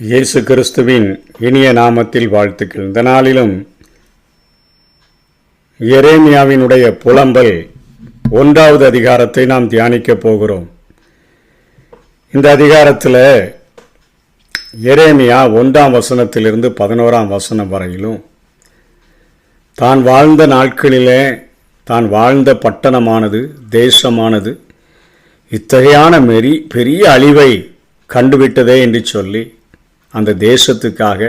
இயேசு கிறிஸ்துவின் இனிய நாமத்தில் வாழ்த்துக்கள். இந்த நாளிலும் எரேமியாவினுடைய புலம்பல் 1வது அதிகாரத்தை நாம் தியானிக்க போகிறோம். இந்த அதிகாரத்தில் எரேமியா 1ஆம் வசனத்திலிருந்து 11ஆம் வசனம் வரையிலும் தான் வாழ்ந்த நாட்களிலே தான் வாழ்ந்த பட்டணமானது, தேசமானது இத்தகையான பெரிய அழிவை கண்டுவிட்டதே என்று சொல்லி அந்த தேசத்துக்காக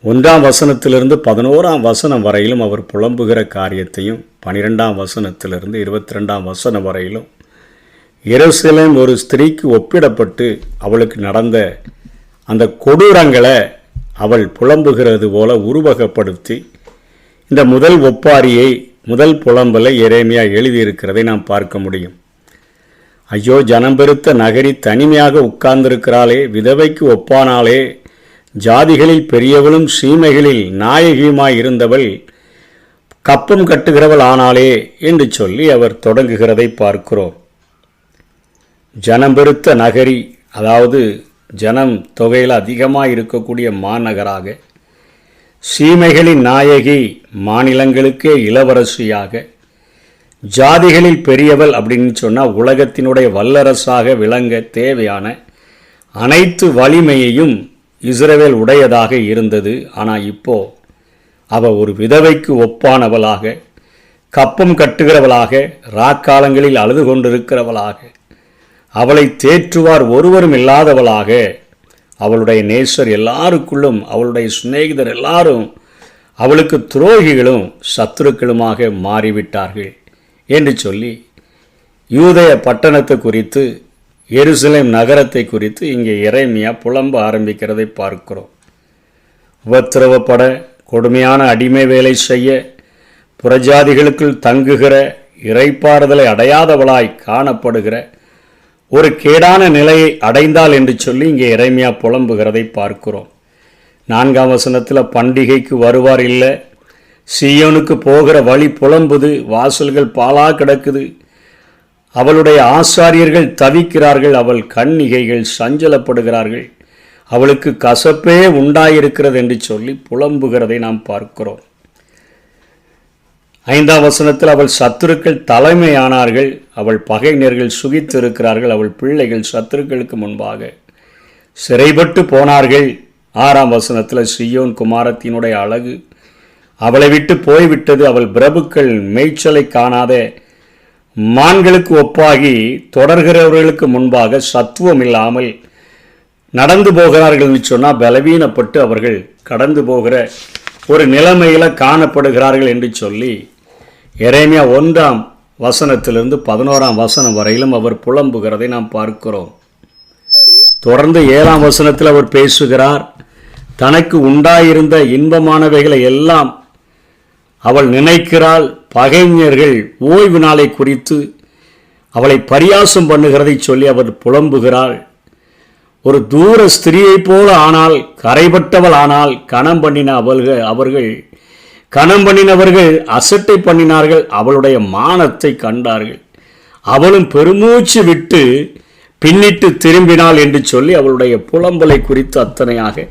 1ஆம் வசனத்திலிருந்து 11ஆம் வசனம் வரையிலும் அவர் புலம்புகிற காரியத்தையும் 12ஆம் வசனத்திலிருந்து 22ஆம் வசனம் வரையிலும் எருசலேம் ஒரு ஸ்திரீக்கு ஒப்பிடப்பட்டு அவளுக்கு நடந்த அந்த கொடூரங்களை அவள் புலம்புகிறது போல உருவகப்படுத்தி இந்த முதல் ஒப்பாரியை, முதல் புலம்பலை எரேமியா எழுதியிருக்கிறதை நாம் பார்க்க முடியும். ஐயோ, ஜனம் பெருத்த நகரி தனிமையாக உட்கார்ந்திருக்கிறாளே, விதவைக்கு ஒப்பானாளே, ஜாதிகளில் பெரியவளும் சீமைகளில் நாயகியுமாய் இருந்தவள் கப்பம் கட்டுகிறவள் ஆனாளே என்று சொல்லி அவர் தொடங்குகிறதை பார்க்கிறோம். ஜனம் பெருத்த நகரி, அதாவது ஜனம் தொகையில் அதிகமாக இருக்கக்கூடிய மாநகராக, சீமைகளின் நாயகி, மாநிலங்களுக்கே இளவரசியாக, ஜாதிகளில் பெரியவள் அப்படின்னு சொன்னால் உலகத்தினுடைய வல்லரசாக விளங்க தேவையான அனைத்து வலிமையையும் இஸ்ரவேல் உடையதாக இருந்தது. ஆனால் இப்போ அவள் ஒரு விதவைக்கு ஒப்பானவளாக, கப்பம் கட்டுகிறவளாக, ராக்காலங்களில் அழுது கொண்டிருக்கிறவளாக, அவளை தேற்றுவார் ஒருவரும் இல்லாதவளாக, அவளுடைய நேசர் எல்லாருக்குள்ளும், அவளுடைய சிநேகிதர் எல்லாரும் அவளுக்கு துரோகிகளும் சத்துருக்களுமாக மாறிவிட்டார்கள் என்று சொல்லி யூதேய பட்டணத்தை குறித்து, எருசலேம் நகரத்தை குறித்து இங்கே எரேமியா புலம்ப ஆரம்பிக்கிறதை பார்க்கிறோம். உபத்திரவப்பட, கொடுமையான அடிமை வேலை செய்ய, புறஜாதிகளுக்குள் தங்குகிற, இறைப்பாறுதலை அடையாதவளாய் காணப்படுகிற ஒரு கேடான நிலையை அடைந்தாள் என்று சொல்லி இங்கே எரேமியா புலம்புகிறதை பார்க்கிறோம். 4ஆம் வசனத்தில் பண்டிகைக்கு வருவார் இல்லை, சீயோனுக்கு போகிற வழி புலம்புது, வாசல்கள் பாலா கிடக்குது, அவளுடைய ஆசாரியர்கள் தவிக்கிறார்கள், அவள் கன்னிகைகள் சஞ்சலப்படுகிறார்கள், அவளுக்கு கசப்பே உண்டாயிருக்கிறது என்று சொல்லி புலம்புகிறதை நாம் பார்க்கிறோம். 5ஆம் வசனத்தில் அவள் சத்துருக்கள் தலைமையானார்கள், அவள் பகைஞர்கள் சுகித்திருக்கிறார்கள், அவள் பிள்ளைகள் சத்துருக்களுக்கு முன்பாக சிறைப்பட்டு போனார்கள். 6ஆம் வசனத்தில் சீயோன் குமாரத்தினுடைய அழகு அவளை விட்டு போய்விட்டது, அவள் பிரபுக்கள் மேய்ச்சலை காணாத மான்களுக்கு ஒப்பாகி தொடர்கிறவர்களுக்கு முன்பாக சத்துவம் இல்லாமல் நடந்து போகிறார்கள் என்று சொன்னால் பலவீனப்பட்டு அவர்கள் கடந்து போகிற ஒரு நிலைமையில் காணப்படுகிறார்கள் என்று சொல்லி எரேமியா 1ஆம் வசனத்திலிருந்து 11ஆம் வசனம் வரையிலும் அவர் புலம்புகிறதை நாம் பார்க்கிறோம். தொடர்ந்து 7ஆம் வசனத்தில் அவர் பேசுகிறார். தனக்கு உண்டாயிருந்த இன்பமானவைகளை எல்லாம் அவள் நினைக்கிறாள். பகைஞர்கள் ஓய்வு நாளை குறித்து அவளை பரியாசம் பண்ணுகிறதை சொல்லி அவர் புலம்புகிறாள். ஒரு தூர ஸ்திரீயைப் போல ஆனால், கரைபட்டவள் ஆனால், கணம் பண்ணினவர்கள் அசட்டை பண்ணினார்கள், அவளுடைய மானத்தை கண்டார்கள், அவளும் பெருமூச்சு விட்டு பின்னிட்டு திரும்பினாள் என்று சொல்லி அவளுடைய புலம்பலை குறித்து அத்தனையாக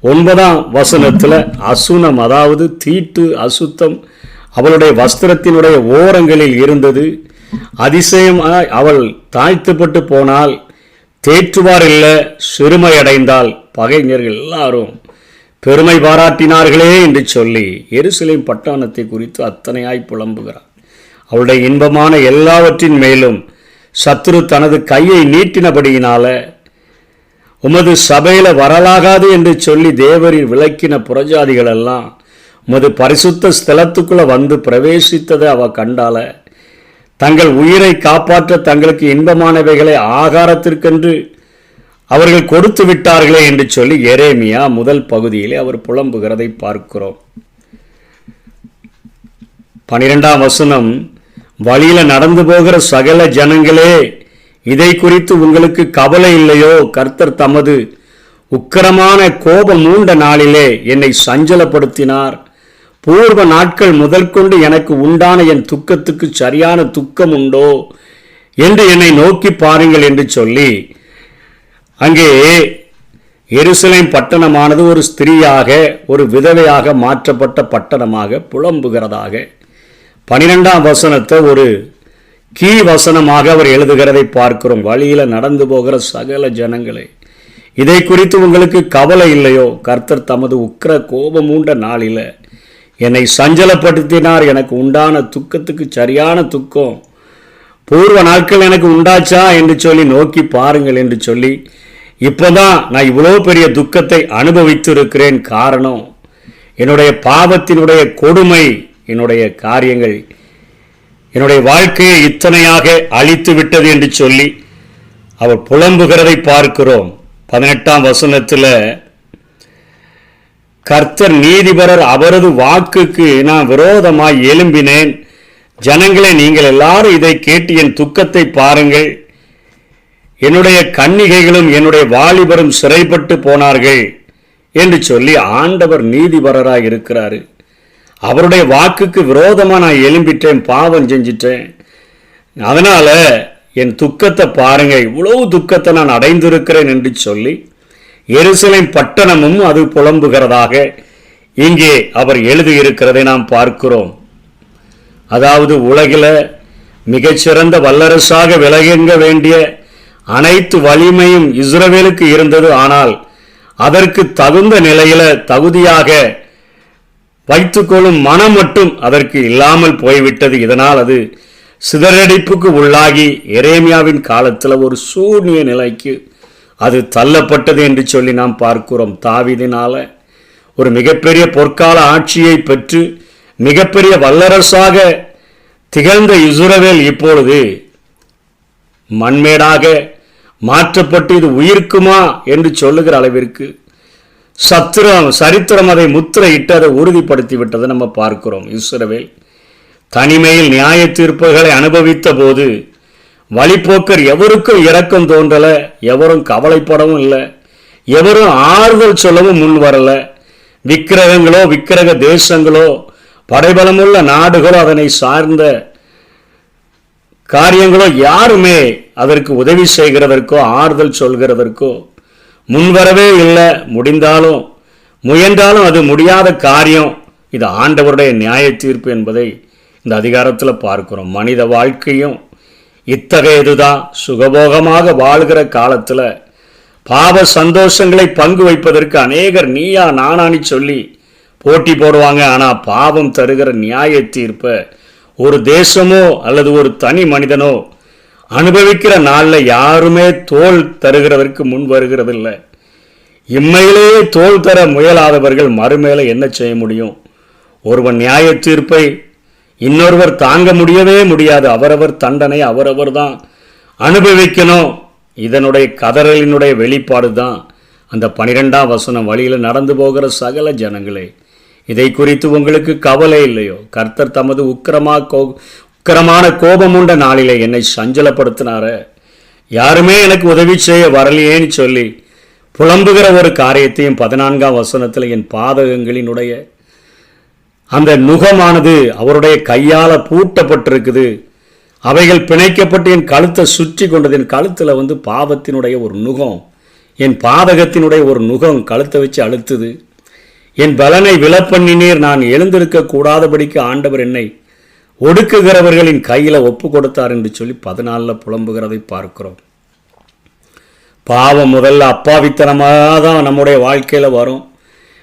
9ஆம் வசனத்தில் அசுனம், அதாவது தீட்டு, அசுத்தம் அவளுடைய வஸ்திரத்தினுடைய ஓரங்களில் இருந்தது. அதிசயமாய் அவள் தாழ்த்தப்பட்டு போனால், தேற்றுவார் இல்லை, சிறுமையடைந்தால், பகைஞர்கள் எல்லாரும் பெருமை பாராட்டினார்களே என்று சொல்லி எருசலேம் பட்டணத்தை குறித்து அத்தனையாய் புலம்புகிறார். அவளுடைய இன்பமான எல்லாவற்றின் மேலும் சத்துரு தனது கையை நீட்டினபடியினால உமது சபையில் வரலாகாது என்று சொல்லி தேவரில் விளக்கின புறஜாதிகள் எல்லாம் உமது பரிசுத்த ஸ்தலத்துக்குள்ளே வந்து பிரவேசித்ததை அவ கண்டால, தங்கள் உயிரை காப்பாற்ற தங்களுக்கு இன்பமானவைகளை ஆகாரத்திற்கென்று அவர்கள் கொடுத்து விட்டார்களே என்று சொல்லி எரேமியா முதல் பகுதியிலே அவர் புலம்புகிறதை பார்க்கிறோம். 12ஆம் வசனம், வழியில் நடந்து போகிற சகல ஜனங்களே, இதை குறித்து உங்களுக்கு கவலை இல்லையோ? கர்த்தர் தமது உக்கிரமான கோபம் மூண்ட நாளிலே என்னை சஞ்சலப்படுத்தினார். பூர்வ நாட்கள் முதல் கொண்டு எனக்கு உண்டான என் துக்கத்துக்கு சரியான துக்கம் உண்டோ என்று என்னை நோக்கி பாருங்கள் என்று சொல்லி அங்கே எருசலேம் பட்டணமானது ஒரு ஸ்திரீயாக, ஒரு விதவையாக மாற்றப்பட்ட பட்டணமாக புலம்புகிறதாக 12ஆம் வசனத்தை ஒரு கீ வசனமாக அவர் எழுதுகிறதை பார்க்கிறோம். வழியில நடந்து போகிற சகல ஜனங்களே, இதை குறித்து உங்களுக்கு கவலை இல்லையோ? கர்த்தர் தமது உக்கிர கோபமூண்ட நாளில என்னை சஞ்சலப்படுத்தினார். எனக்கு உண்டான துக்கத்துக்கு சரியான துக்கம் பூர்வ நாட்கள் எனக்கு உண்டாச்சா என்று சொல்லி நோக்கி பாருங்கள் என்று சொல்லி, இப்போதான் நான் இவ்வளோ பெரிய துக்கத்தை அனுபவித்து இருக்கிறேன். காரணம் என்னுடைய பாவத்தினுடைய கொடுமை, என்னுடைய காரியங்கள் என்னுடைய வாழ்க்கையை இத்தனையாக அழித்து விட்டது என்று சொல்லி அவர் புலம்புகிறதை பார்க்கிறோம். 18ஆம் வசனத்தில், கர்த்தர் நீதிபரர், அவரது வாக்குக்கு நான் விரோதமாய் எழும்பினேன். ஜனங்களே, நீங்கள் எல்லாரும் இதை கேட்டு என் துக்கத்தை பாருங்கள். என்னுடைய கன்னிகைகளும் என்னுடைய வாலிபரும் சிறைப்பட்டு போனார்கள் என்று சொல்லி ஆண்டவர் நீதிபரராக இருக்கிறாரு. அவருடைய வாக்குக்கு விரோதமாக நான் எழும்பிட்டேன், பாவம் செஞ்சிட்டேன். அதனால என் துக்கத்தை பாருங்க, இவ்வளவு துக்கத்தை நான் அடைந்திருக்கிறேன் என்று சொல்லி எருசலேம் பட்டணமும் அது புலம்புகிறதாக இங்கே அவர் எழுதியிருக்கிறதை நாம் பார்க்கிறோம். அதாவது உலகில் மிகச்சிறந்த வல்லரசாக விளங்க வேண்டிய அனைத்து வலிமையும் இஸ்ரவேலுக்கு இருந்தது. ஆனால் அதற்கு தகுந்த நிலையில தகுதியாக வைத்துக்கொள்ளும் மனம் மட்டும் அதற்கு இல்லாமல் போய்விட்டது. இதனால் அது சிதறடிப்புக்கு உள்ளாகி எரேமியாவின் காலத்தில் ஒரு சூழ்நிலை நிலைக்கு அது தள்ளப்பட்டது என்று சொல்லி நாம் பார்க்கிறோம். தாவீதினால ஒரு மிகப்பெரிய பொற்கால ஆட்சியை பெற்று மிகப்பெரிய வல்லரசாக திகழ்ந்த இஸ்ரவேல் இப்பொழுது மண்மேடாக மாற்றப்பட்டு இது உயிர்க்குமா என்று சொல்லுகிற அளவிற்கு சரித்திரம் அதை முத்திரையிட்டு அதை உறுதிப்படுத்தி விட்டதை நம்ம பார்க்கிறோம். இஸ்ரவேல் தனிமையில் நியாய தீர்ப்புகளை அனுபவித்த போது வழிபோக்கர் எவருக்கும் இரக்கம் தோன்றல, எவரும் கவலைப்படவும் இல்லை, எவரும் ஆறுதல் சொல்லவும் முன் வரல. விக்கிரகங்களோ விக்கிரக தேசங்களோ படைபலமுள்ள நாடுகளோ அதனை சார்ந்த காரியங்களோ யாருமே அதற்கு உதவி செய்கிறதற்கோ ஆறுதல் சொல்கிறதற்கோ முன்வரவே இல்லை. முடிந்தாலும் முயன்றாலும் அது முடியாத காரியம். இது ஆண்டவருடைய நியாய தீர்ப்பு என்பதை இந்த அதிகாரத்தில் பார்க்கிறோம். மனித வாழ்க்கையும் இத்தகையதுதான். சுகபோகமாக வாழ்கிற காலத்தில் பாவ சந்தோஷங்களை பங்கு வைப்பதற்கு அநேகர் நீயா நானானி சொல்லி போட்டி போடுவாங்க. ஆனால் பாவம் தருகிற நியாய தீர்ப்பை ஒரு தேசமோ அல்லது ஒரு தனி மனிதனோ அனுபவிக்கிற நாளில் யாருமே தோல் தருகிறதற்கு முன் வருகிறதில்லை. இம்மையிலேயே தோல் தர முயலாதவர்கள் மறுமேல என்ன செய்ய முடியும்? ஒருவன் நியாய தீர்ப்பை இன்னொருவர் தாங்க முடியவே முடியாது. அவரவர் தண்டனை அவரவர் தான் அனுபவிக்கணும். இதனுடைய கதறலினுடைய வெளிப்பாடு தான் அந்த 12ஆம் வசனம். வழியில் நடந்து போகிற சகல ஜனங்களே, இதை குறித்து உங்களுக்கு கவலை இல்லையோ? கர்த்தர் தமது உக்கிரமான கோபமுண்ட நாளிலே என்னை சஞ்சலப்படுத்தினார, யாருமே எனக்கு உதவி செய்ய வரலையேன்னு சொல்லி புலம்புகிற ஒரு காரியத்தையும் 14ஆம் வசனத்தில் என் பாதகங்களினுடைய அந்த நுகமானது அவருடைய கையால் பூட்டப்பட்டிருக்குது, அவைகள் பிணைக்கப்பட்டு என் கழுத்தை சுற்றி கொண்டது. என் கழுத்தில் பாவத்தினுடைய ஒரு நுகம், என் பாதகத்தினுடைய ஒரு நுகம் கழுத்தை வச்சு அழுத்துது. என் பலனை விலப்பண்ணினீர், நான் எழுந்திருக்க கூடாதபடிக்கு ஆண்டவர் என்னை ஒடுக்குகிறவர்களின் கையில் ஒப்பு கொடுத்தார் என்று சொல்லி 14 புலம்புகிறதை பார்க்கிறோம். பாவம் முதல்ல அப்பாவித்தனமாக தான் நம்முடைய வாழ்க்கையில் வரும்.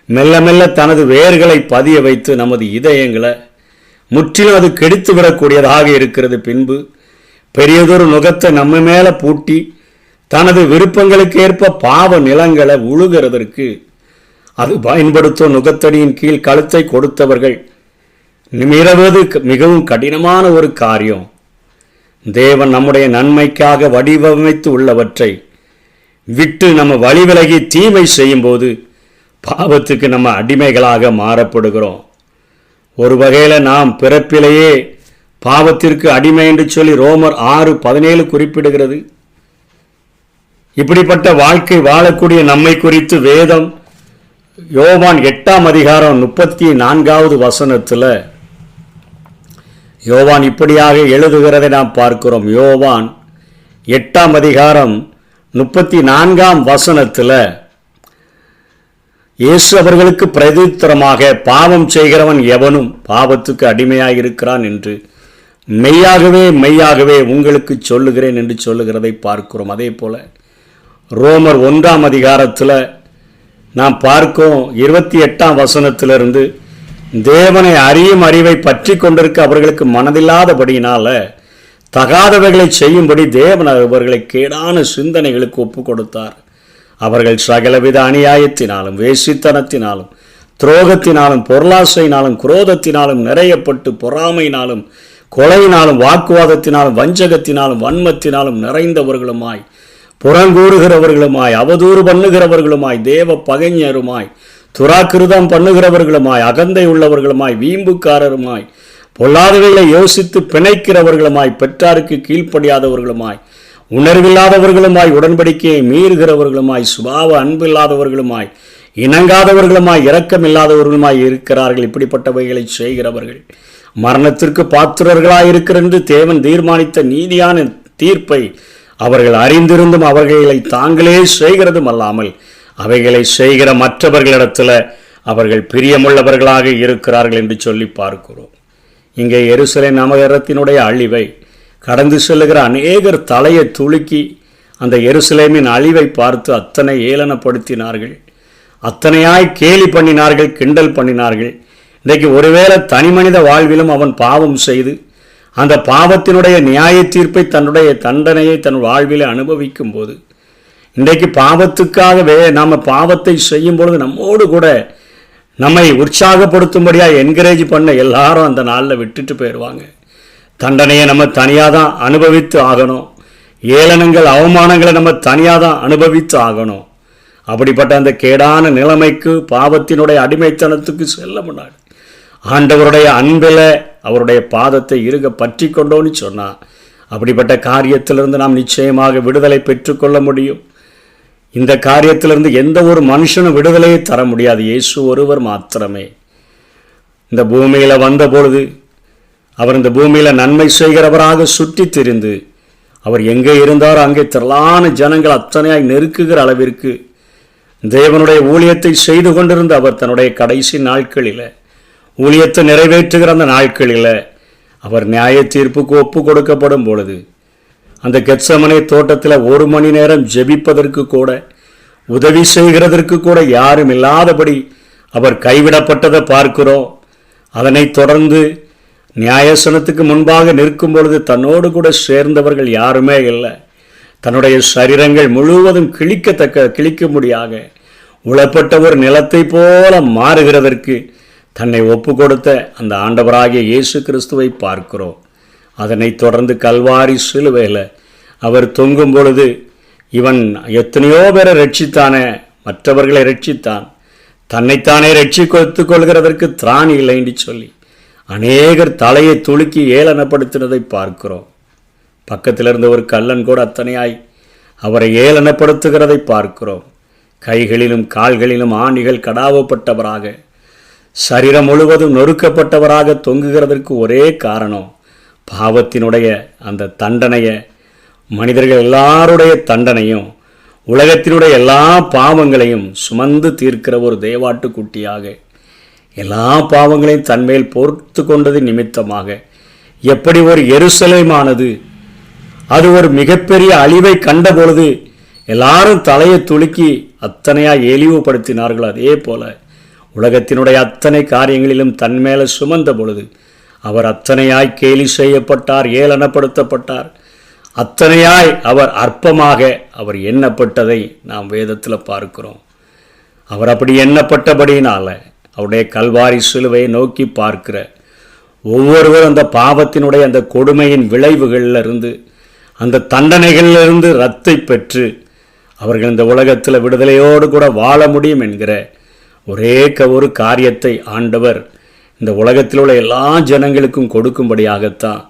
மெல்ல மெல்ல தனது வேர்களை பதிய வைத்து நமது இதயங்களை முற்றிலும் அது கெடுத்து விடக்கூடியதாக இருக்கிறது. பின்பு பெரியதொரு நுகத்தை நம்ம மேலே பூட்டி தனது விருப்பங்களுக்கு ஏற்ப பாவ நிலங்களை உழுகிறதற்கு அது பயன்படுத்தும் நுகத்தடியின் கீழ் கழுத்தை கொடுத்தவர்கள் நிமிரவது மிகவும் கடினமான ஒரு காரியம். தேவன் நம்முடைய நன்மைக்காக வடிவமைத்து உள்ளவற்றை விட்டு நம்ம வழி விலகி தீமை செய்யும்போது பாவத்துக்கு நம்ம அடிமைகளாக மாறப்படுகிறோம். ஒரு வகையில் நாம் பிறப்பிலேயே பாவத்திற்கு அடிமை என்று சொல்லி ரோமர் 6:17 குறிப்பிடுகிறது. இப்படிப்பட்ட வாழ்க்கை வாழக்கூடிய நம்மை குறித்து வேதம் யோவான் 8ஆம் அதிகாரம் 34வது வசனத்தில் யோவான் இப்படியாக எழுதுகிறதை நாம் பார்க்கிறோம். யோவான் 8ஆம் அதிகாரம் 34ஆம் வசனத்தில் இயேசு அவர்களுக்கு பிரதித்திரமாக, பாவம் செய்கிறவன் எவனும் பாவத்துக்கு அடிமையாயிருக்கிறான் என்று மெய்யாகவே மெய்யாகவே உங்களுக்கு சொல்லுகிறேன் என்று சொல்லுகிறதை பார்க்கிறோம். அதே போல ரோமர் 1ஆம் அதிகாரத்தில் நாம் பார்க்கும் 28ஆம் வசனத்திலிருந்து, தேவனை அறியும் அறிவை பற்றி கொண்டிருக்க அவர்களுக்கு மனதில்லாதபடியினால தகாதவைகளை செய்யும்படி தேவன் அவர்களை கேடான சிந்தனைகளுக்கு ஒப்பு கொடுத்தார். அவர்கள் சகலவித அநியாயத்தினாலும் வேசித்தனத்தினாலும் துரோகத்தினாலும் பொருளாசையினாலும் குரோதத்தினாலும் நிறையப்பட்டு பொறாமையினாலும் கொலையினாலும் வாக்குவாதத்தினாலும் வஞ்சகத்தினாலும் வன்மத்தினாலும் நிறைந்தவர்களுமாய், புறங்கூறுகிறவர்களுமாய், அவதூறு பண்ணுகிறவர்களுமாய், தேவ பகைஞருமாய், துராக்கிருதம் பண்ணுகிறவர்களுமாய், அகந்தை உள்ளவர்களுமாய், வீம்புக்காரருமாய், பொல்லாதவைகளை யோசித்து பிணைக்கிறவர்களுமாய், பெற்றாருக்கு கீழ்ப்படியாதவர்களுமாய், உணர்வில்லாதவர்களுமாய், உடன்படிக்கையை மீறுகிறவர்களுமாய், சுபாவ அன்பில்லாதவர்களுமாய், இணங்காதவர்களுமாய், இரக்கமில்லாதவர்களுமாய் இருக்கிறார்கள். இப்படிப்பட்டவைகளை செய்கிறவர்கள் மரணத்திற்கு பாத்திரர்களாய் இருக்கிறென்று தேவன் தீர்மானித்த நீதியான தீர்ப்பை அவர்கள் அறிந்திருந்தும் அவர்களை தாங்களே செய்கிறதும் அல்லாமல் அவைகளை செய்கிற மற்றவர்களிடத்தில் அவர்கள் பிரியமுள்ளவர்களாக இருக்கிறார்கள் என்று சொல்லி பார்க்கிறோம். இங்கே எருசலேம் நகரத்தினுடைய அழிவை கடந்து செல்லுகிற அநேகர் தலையை துலுக்கி அந்த எருசலேமின் அழிவை பார்த்து அத்தனை ஏளனப்படுத்தினார்கள், அத்தனையாய் கேலி பண்ணினார்கள், கிண்டல் பண்ணினார்கள். இன்றைக்கு ஒருவேளை தனி மனித வாழ்விலும் அவன் பாவம் செய்து அந்த பாவத்தினுடைய நியாய தீர்ப்பை தன்னுடைய தண்டனையை தன் வாழ்வில் அனுபவிக்கும் போது, இன்றைக்கு பாவத்துக்காகவே நாம் பாவத்தை செய்யும் பொழுது நம்மோடு கூட நம்மை உற்சாகப்படுத்தும்படியாக என்கரேஜ் பண்ண எல்லாரும் அந்த நாளில் விட்டுட்டு போயிடுவாங்க. தண்டனையை நம்ம தனியாக தான் அனுபவித்து ஆகணும், ஏளனங்கள் அவமானங்களை நம்ம தனியாக தான் அனுபவித்து ஆகணும். அப்படிப்பட்ட அந்த கேடான நிலைமைக்கு, பாவத்தினுடைய அடிமைத்தனத்துக்கு செல்ல முன்னாடி ஆண்டவருடைய அன்பில் அவருடைய பாதத்தை இறுக பற்றி கொண்டோன்னு சொன்னால், அப்படிப்பட்ட காரியத்திலிருந்து நாம் நிச்சயமாக விடுதலை பெற்றுக்கொள்ள முடியும். இந்த காரியத்திலிருந்து எந்த ஒரு மனுஷனும் விடுதலையை தர முடியாது, இயேசு ஒருவர் மாத்திரமே. இந்த பூமியில் வந்தபொழுது அவர் இந்த பூமியில் நன்மை செய்கிறவராக சுற்றி திரிந்து, அவர் எங்கே இருந்தாரோ அங்கே திரளான ஜனங்கள் அத்தனையாய் நெருக்குகிற அளவிற்கு தேவனுடைய ஊழியத்தை செய்து கொண்டிருந்த அவர் தன்னுடைய கடைசி நாட்களில், ஊழியத்தை நிறைவேற்றுகிற அந்த நாட்களில் அவர் நியாய தீர்ப்புக்கு ஒப்பு கொடுக்கப்படும் பொழுது, அந்த கெத்சமனே தோட்டத்தில் 1 மணி நேரம் ஜெபிப்பதற்கு கூட, உதவி செய்கிறதற்கு கூட யாரும் இல்லாதபடி அவர் கைவிடப்பட்டதை பார்க்கிறோம். அதனைத் தொடர்ந்து நியாயசனத்துக்கு முன்பாக நிற்கும் பொழுது தன்னோடு கூட சேர்ந்தவர்கள் யாருமே இல்லை. தன்னுடைய சரீரங்கள் முழுவதும் கிழிக்கும்படியாக உளப்பட்ட ஒரு நிலத்தை போல மாறுகிறதற்கு தன்னை ஒப்பு கொடுத்த அந்த ஆண்டவராகிய இயேசு கிறிஸ்துவை பார்க்கிறோம். அதனைத் தொடர்ந்து கல்வாரி சிலுவையில் அவர் தொங்கும் பொழுது, இவன் எத்தனையோ பேரை ரட்சித்தானே, மற்றவர்களை ரட்சித்தான், தன்னைத்தானே ரட்சித்து கொள்கிறதற்கு திராணி இல்லை என்று சொல்லி அநேகர் தலையை துலுக்கி ஏளனப்படுத்தினதை பார்க்கிறோம். பக்கத்தில் இருந்த ஒரு கள்ளன் கூட அத்தனையாய் அவரை ஏளனப்படுத்துகிறதை பார்க்கிறோம். கைகளிலும் கால்களிலும் ஆணிகள் கடாவப்பட்டவராக, சரீரம் முழுவதும் நொறுக்கப்பட்டவராக தொங்குகிறதற்கு ஒரே காரணம், பாவத்தினுடைய அந்த தண்டனையை, மனிதர்கள் எல்லாருடைய தண்டனையும் உலகத்தினுடைய எல்லா பாவங்களையும் சுமந்து தீர்க்கிற ஒரு தேவாட்டு குட்டியாக எல்லா பாவங்களையும் தன்மேல் பொறுத்து கொண்டது நிமித்தமாக, எப்படி ஒரு எருசலேமானது அது ஒரு மிகப்பெரிய அழிவை கண்ட பொழுது எல்லாரும் தலையை துலுக்கி அத்தனையாக இழிவுபடுத்தினார்கள், அதே போல உலகத்தினுடைய அத்தனை காரியங்களிலும் தன்மேல சுமந்த பொழுது அவர் அத்தனையாய் கேலி செய்யப்பட்டார், ஏளனப்படுத்தப்பட்டார். அத்தனையாய் அவர் அற்பமாக அவர் எண்ணப்பட்டதை நாம் வேதத்தில் பார்க்கிறோம். அவர் அப்படி எண்ணப்பட்டபடியினால அவருடைய கல்வாரி சிலுவையை நோக்கி பார்க்கிற ஒவ்வொருவரும் அந்த பாவத்தினுடைய அந்த கொடுமையின் விளைவுகளிலிருந்து, அந்த தண்டனைகளிலிருந்து ரத்தை பெற்று அவர்கள் இந்த உலகத்தில் விடுதலையோடு கூட வாழ முடியும் என்கிற ஒரே ஒரு காரியத்தை ஆண்டவர் இந்த உலகத்தில் உள்ள எல்லா ஜனங்களுக்கும் கொடுக்கும்படியாகத்தான்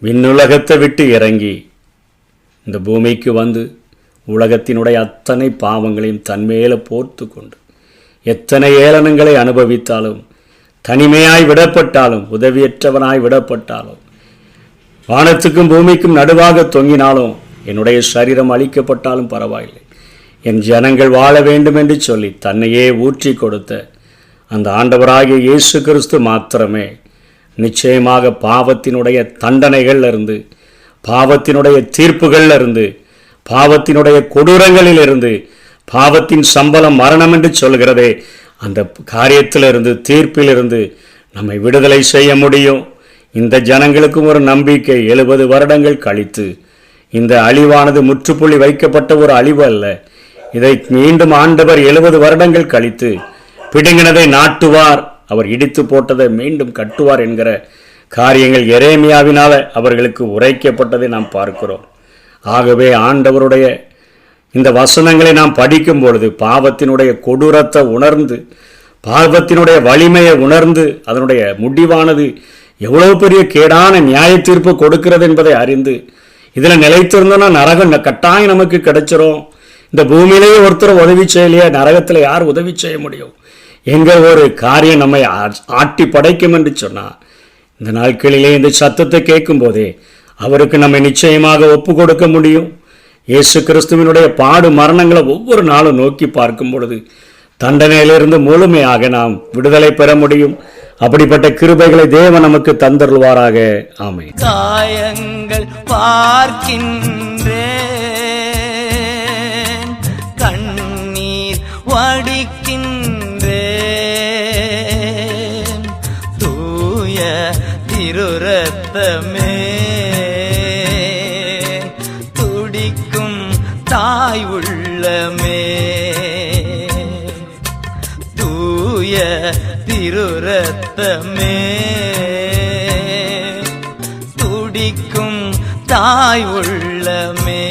விண்ணுலகத்தை விட்டு இறங்கி இந்த பூமிக்கு வந்து உலகத்தினுடைய அத்தனை பாவங்களையும் தன்மேல போர்த்து கொண்டு எத்தனை ஏளனங்களை அனுபவித்தாலும், தனிமையாய் விடப்பட்டாலும், உதவியற்றவனாய் விடப்பட்டாலும், வானத்துக்கும் பூமிக்கும் நடுவாக தொங்கினாலும், என்னுடைய சரீரம் அழிக்கப்பட்டாலும் பரவாயில்லை, என் ஜனங்கள் வாழ வேண்டும் என்று சொல்லி தன்னையே ஊற்றி கொடுத்த அந்த ஆண்டவராகிய இயேசு கிறிஸ்து மாத்திரமே நிச்சயமாக பாவத்தினுடைய தண்டனைகள்ல இருந்து, பாவத்தினுடைய தீர்ப்புகள்ல இருந்து, பாவத்தினுடைய கொடூரங்களிலிருந்து, பாவத்தின் சம்பளம் மரணம் என்று சொல்கிறதே அந்த காரியத்திலிருந்து, தீர்ப்பிலிருந்து நம்மை விடுதலை செய்ய முடியும். இந்த ஜனங்களுக்கும் ஒரு நம்பிக்கை. 70 வருடங்கள் கழித்து இந்த அழிவானது முற்றுப்புள்ளி வைக்கப்பட்ட ஒரு அழிவு அல்ல. இதை மீண்டும் ஆண்டவர் 70 வருடங்கள் கழித்து பிடுங்கினதை நாட்டுவார், அவர் இடித்து போட்டதை மீண்டும் கட்டுவார் என்கிற காரியங்கள் எரேமியாவினால அவர்களுக்கு உரைக்கப்பட்டதை நாம் பார்க்கிறோம். ஆகவே ஆண்டவருடைய இந்த வசனங்களை நாம் படிக்கும் பொழுது பாவத்தினுடைய கொடூரத்தை உணர்ந்து, பாவத்தினுடைய வலிமையை உணர்ந்து, அதனுடைய முடிவானது எவ்வளவு பெரிய கேடான நியாய தீர்ப்பு கொடுக்கிறது என்பதை அறிந்து இதில் நிலைத்திருந்தோன்னா நரகம் கட்டாயம் நமக்கு கிடைச்சிரும். இந்த பூமியிலேயே ஒருத்தர் உதவி செய்யலையே, நரகத்தில் யார் உதவி செய்ய முடியும் என்கிற ஒரு காரியம் நம்மை ஆட்டி படைக்கும் என்று சொன்னார். இந்த நாட்களிலே இந்த சத்தத்தை கேட்கும் போதே அவருக்கு நம்மை நிச்சயமாக ஒப்பு கொடுக்க முடியும். இயேசு கிறிஸ்துவினுடைய பாடு மரணங்களை ஒவ்வொரு நாளும் நோக்கி பார்க்கும் பொழுது தண்டனையிலிருந்து முழுமையாக நாம் விடுதலை பெற முடியும். அப்படிப்பட்ட கிருபைகளை தேவன் நமக்கு தந்தருள்வாராக. ஆமென். காயங்கள் பார்க்கின்றேன், கண்ணீர் வடிக்கின்றேன், தூய திருரத்தமே துடிக்கும் தாய் உள்ளமே, தூய திருரத்தமே துடிக்கும் தாய் உள்ளமே.